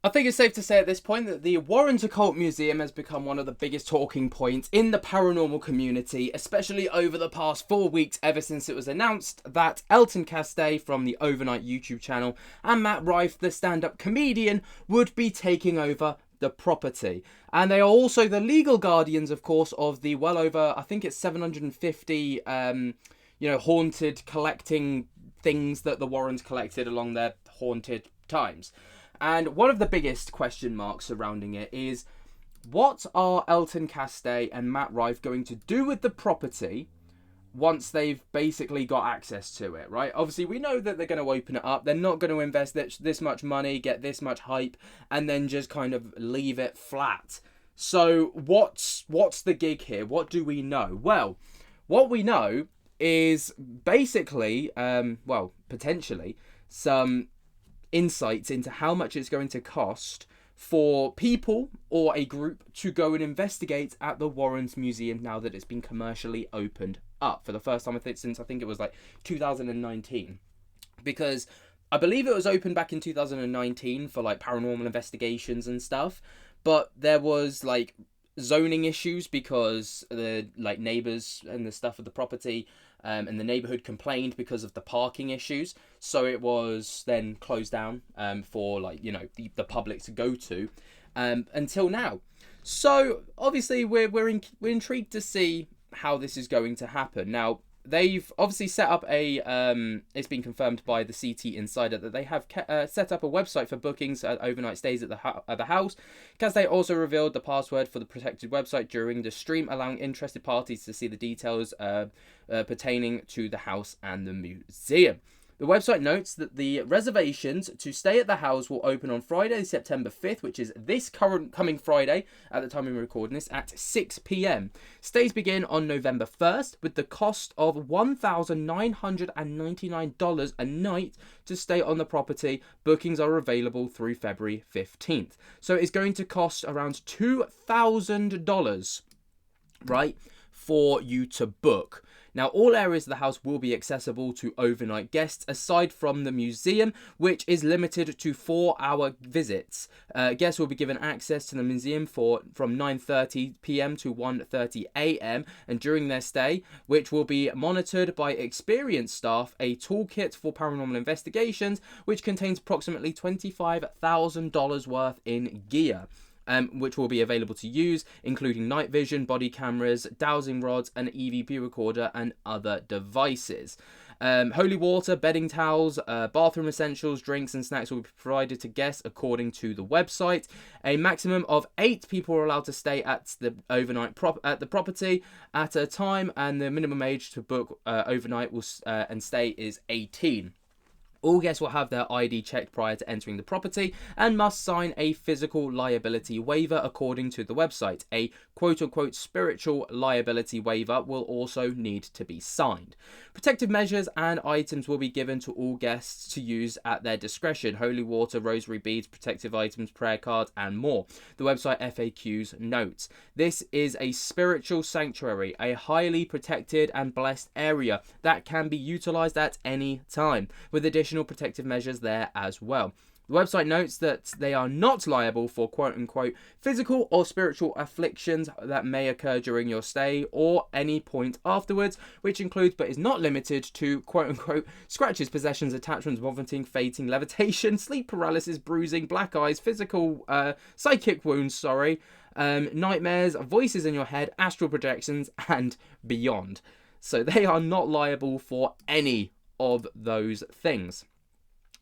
I think it's safe to say at this point that the Warren's Occult Museum has become one of the biggest talking points in the paranormal community, especially over the past 4 weeks ever since it was announced that Elton Castay from the Overnight YouTube channel and Matt Rife, the stand-up comedian, would be taking over the property. And they are also the legal guardians, of course, of the well over, I think it's 750, haunted collecting things that the Warrens collected along their haunted times. And one of the biggest question marks surrounding it is, what are Elton Castay and Matt Rife going to do with the property once they've basically got access to it, right? Obviously, we know that they're going to open it up. They're not going to invest this much money, get this much hype, and then just kind of leave it flat. So what's the gig here? What do we know? Well, what we know is basically, potentially, some insights into how much it's going to cost for people or a group to go and investigate at the Warrens Museum now that it's been commercially opened up for the first time since I think it was like 2019, because I believe it was opened back in 2019 for like paranormal investigations and stuff, but there was like zoning issues because the like neighbors and the stuff of the property and the neighborhood complained because of the parking issues, so it was then closed down for like the public to go to until now. So obviously we're intrigued to see how this is going to happen. Now, they've obviously set up it's been confirmed by the CT Insider that they have set up a website for bookings at overnight stays at the house, because they also revealed the password for the protected website during the stream, allowing interested parties to see the details pertaining to the house and the museum. The website notes that the reservations to stay at the house will open on Friday, September 5th, which is this coming Friday, at the time we're recording this, at 6 p.m. Stays begin on November 1st, with the cost of $1,999 a night to stay on the property. Bookings are available through February 15th. So it's going to cost around $2,000, right, for you to book. Now, all areas of the house will be accessible to overnight guests, aside from the museum, which is limited to 4-hour visits. Guests will be given access to the museum from 9:30 p.m. to 1:30 a.m. and during their stay, which will be monitored by experienced staff, a toolkit for paranormal investigations, which contains approximately $25,000 worth in gear. Which will be available to use, including night vision, body cameras, dowsing rods, an EVP recorder, and other devices. Holy water, bedding towels, bathroom essentials, drinks, and snacks will be provided to guests according to the website. A maximum of 8 people are allowed to stay at the overnight at the property at a time, and the minimum age to book overnight and stay is 18. All guests will have their ID checked prior to entering the property and must sign a physical liability waiver according to the website. A quote-unquote spiritual liability waiver will also need to be signed. Protective measures and items will be given to all guests to use at their discretion. Holy water, rosary beads, protective items, prayer cards, and more. The website FAQs notes, this is a spiritual sanctuary, a highly protected and blessed area that can be utilized at any time, with additional protective measures there as well. The website notes that they are not liable for quote-unquote physical or spiritual afflictions that may occur during your stay or any point afterwards, which includes but is not limited to quote-unquote scratches, possessions, attachments, vomiting, fainting, levitation, sleep paralysis, bruising, black eyes, psychic wounds, nightmares, voices in your head, astral projections, and beyond. So they are not liable for any of those things.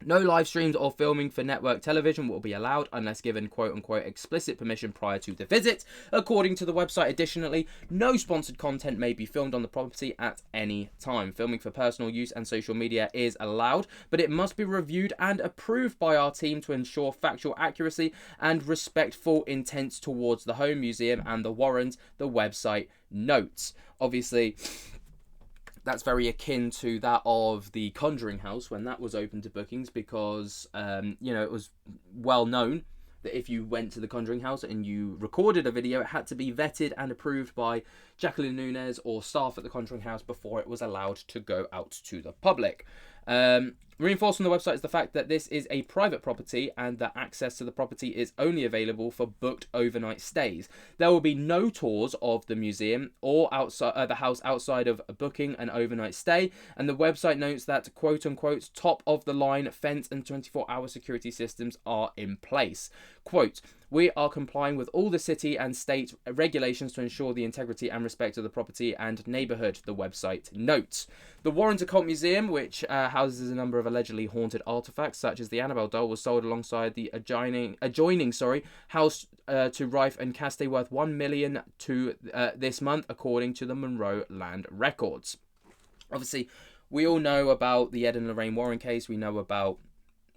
No live streams or filming for network television will be allowed unless given quote-unquote explicit permission prior to the visit, according to the website. Additionally, no sponsored content may be filmed on the property at any time. Filming for personal use and social media is allowed, but it must be reviewed and approved by our team to ensure factual accuracy and respectful intent towards the home museum and the Warrens, the website notes. Obviously, that's very akin to that of the Conjuring House when that was open to bookings, because it was well known that if you went to the Conjuring House and you recorded a video, it had to be vetted and approved by Jacqueline Nunes or staff at the Conjuring House before it was allowed to go out to the public. Reinforced on the website is the fact that this is a private property and that access to the property is only available for booked overnight stays. There will be no tours of the museum or outside the house outside of booking an overnight stay. And the website notes that quote unquote top of the line fence and 24-hour security systems are in place. Quote, we are complying with all the city and state regulations to ensure the integrity and respect of the property and neighbourhood, the website notes. The Warren Occult Museum, which houses a number of allegedly haunted artefacts, such as the Annabelle doll, was sold alongside the adjoining house to Rife and Castay, worth $1 million to this month, according to the Monroe Land Records. Obviously, we all know about the Ed and Lorraine Warren case. We know about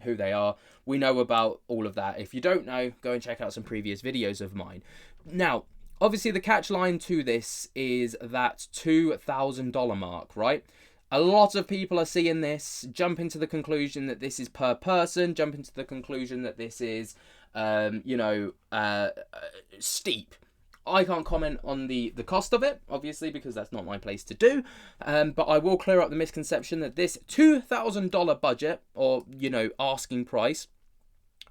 who they are. We know about all of that. If you don't know, go and check out some previous videos of mine. Now, obviously, the catch line to this is that $2,000 mark, right? A lot of people are seeing this, jump into the conclusion that this is per person, jump into the conclusion that this is, steep. I can't comment on the cost of it, obviously, because that's not my place to do. But I will clear up the misconception that this $2,000 budget, or, asking price,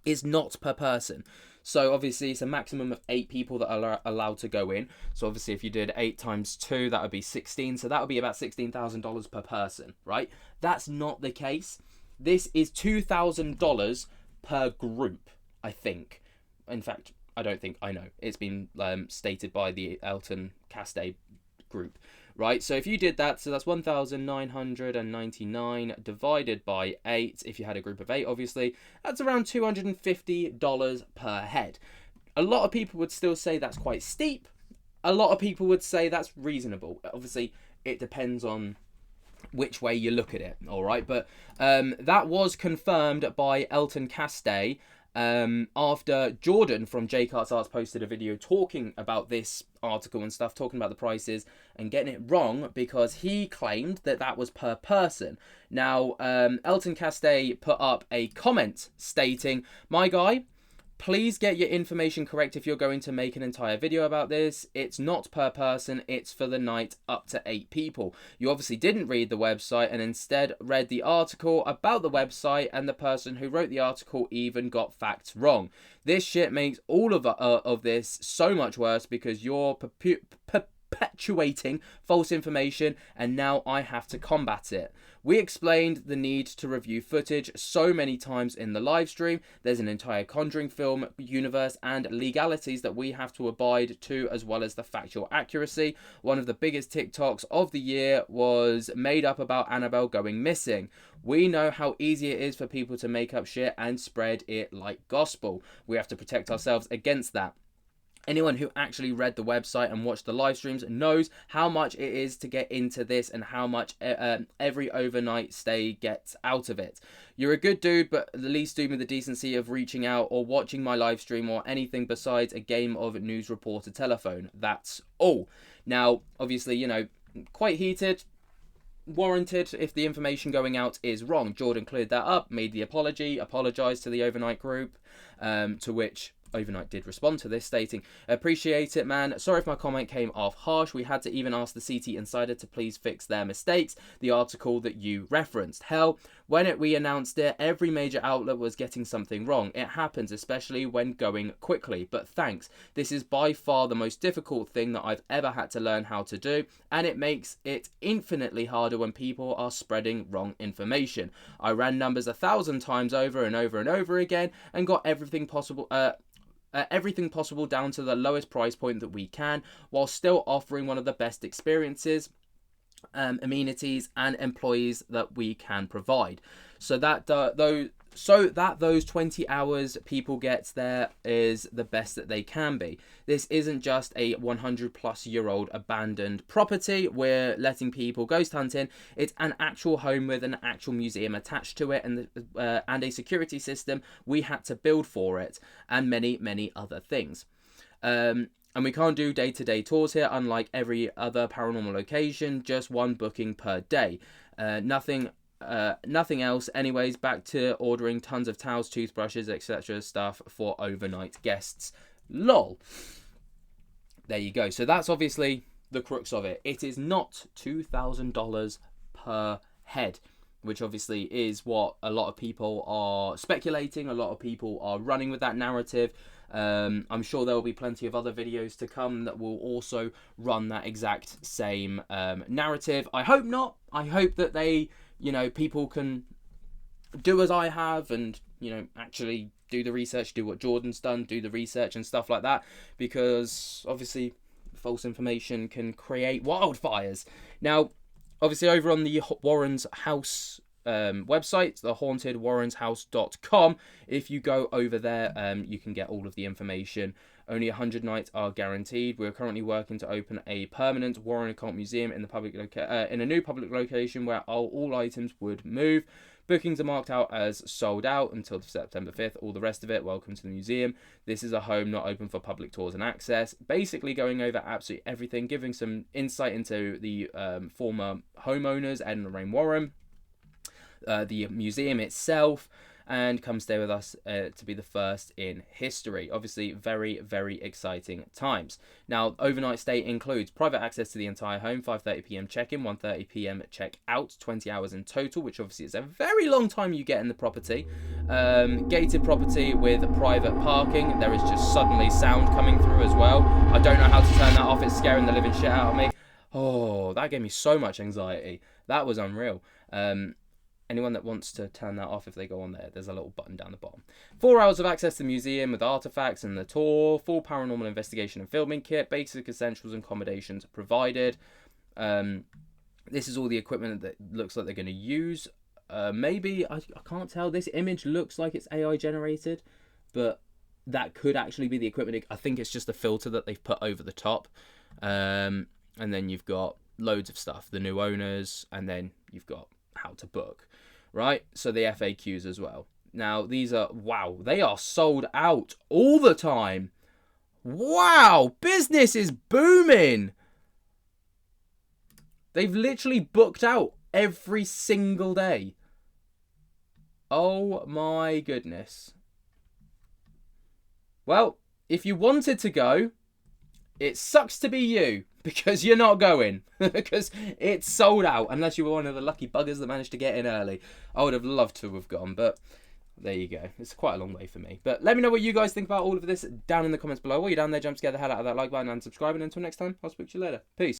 is not per person. So obviously it's a maximum of 8 people that are allowed to go in. So obviously if you did 8 times 2, that would be 16. So that would be about $16,000 per person, right? That's not the case. This is $2,000 per group, I think. In fact, I don't think, I know. It's been stated by the Elton Castay group, right? So if you did that, so that's 1,999 divided by 8. If you had a group of 8, obviously, that's around $250 per head. A lot of people would still say that's quite steep. A lot of people would say that's reasonable. Obviously, it depends on which way you look at it, all right? But that was confirmed by Elton Castay after Jordan from J Cart's Arts posted a video talking about this article and stuff, talking about the prices and getting it wrong because he claimed that that was per person. Now, Elton Castay put up a comment stating, "My guy, please get your information correct if you're going to make an entire video about this. It's not per person, it's for the night up to 8 people. You obviously didn't read the website and instead read the article about the website, and the person who wrote the article even got facts wrong. This shit makes all of this so much worse because you're perpetuating false information, and now I have to combat it. We explained the need to review footage so many times in the live stream. There's an entire Conjuring film universe and legalities that we have to abide to, as well as the factual accuracy. One of the biggest TikToks of the year was made up about Annabelle going missing. We know how easy it is for people to make up shit and spread it like gospel. We have to protect ourselves against that. Anyone who actually read the website and watched the live streams knows how much it is to get into this and how much every overnight stay gets out of it. You're a good dude, but at least do me the decency of reaching out or watching my live stream or anything besides a game of news reporter telephone. That's all." Now, obviously, quite heated. Warranted if the information going out is wrong. Jordan cleared that up, made the apology, apologised to the overnight group, to which Overnight did respond to this, stating, "Appreciate it, man. Sorry if my comment came off harsh. We had to even ask the CT Insider to please fix their mistakes. The article that you referenced. Hell, when we announced it, every major outlet was getting something wrong. It happens, especially when going quickly. But thanks. This is by far the most difficult thing that I've ever had to learn how to do, and it makes it infinitely harder when people are spreading wrong information. I ran numbers 1,000 times over and over and over again and got everything possible down to the lowest price point that we can, while still offering one of the best experiences, amenities and employees that we can provide. So that those 20 hours people get there is the best that they can be. This isn't just a 100-plus-year-old abandoned property. We're letting people ghost hunting. It's an actual home with an actual museum attached to it, and a security system we had to build for it, and many, many other things. And we can't do day-to-day tours here, unlike every other paranormal location, just one booking per day. Nothing else. Anyways, back to ordering tons of towels, toothbrushes, etc. stuff for overnight guests. Lol. There you go. So that's obviously the crux of it. It is not $2,000 per head. which obviously is what a lot of people are speculating. A lot of people are running with that narrative. I'm sure there will be plenty of other videos to come that will also run that exact same narrative. I hope not. I hope that they, people can do as I have and, actually do the research, do what Jordan's done, do the research and stuff like that, because obviously false information can create wildfires. Now, obviously over on the Warren's House website, the hauntedwarrenshouse.com, if you go over there, you can get all of the information. Only 100 nights are guaranteed. We're currently working to open a permanent Warren Occult Museum in the in a new public location where all items would move. Bookings are marked out as sold out until September 5th. All the rest of it, welcome to the museum. This is a home not open for public tours and access. Basically going over absolutely everything, giving some insight into the former homeowners, Ed and Lorraine Warren, the museum itself, and come stay with us to be the first in history. Obviously, very, very exciting times. Now, overnight stay includes private access to the entire home, 5:30 p.m. check-in, 1:30 p.m. check-out, 20 hours in total, which obviously is a very long time you get in the property. Gated property with private parking. There is just suddenly sound coming through as well. I don't know how to turn that off. It's scaring the living shit out of me. Oh, that gave me so much anxiety. That was unreal. Anyone that wants to turn that off, if they go on there, there's a little button down the bottom. 4 hours of access to the museum with artifacts and the tour, full paranormal investigation and filming kit, basic essentials and accommodations provided. This is all the equipment that looks like they're going to use. Maybe, I can't tell, this image looks like it's AI generated, but that could actually be the equipment. I think it's just a filter that they've put over the top. And then you've got loads of stuff, the new owners, and then you've got how to book, right? So the FAQs as well. Now these are, wow, they are sold out all the time. Wow, business is booming. They've literally booked out every single day. Oh my goodness. Well, if you wanted to go, it sucks to be you, because you're not going, because it's sold out, unless you were one of the lucky buggers that managed to get in early. I would have loved to have gone, but there you go. It's quite a long way for me. But let me know what you guys think about all of this down in the comments below. While you're down there, jump scare the hell out of that like button and subscribe, and until next time, I'll speak to you later. Peace.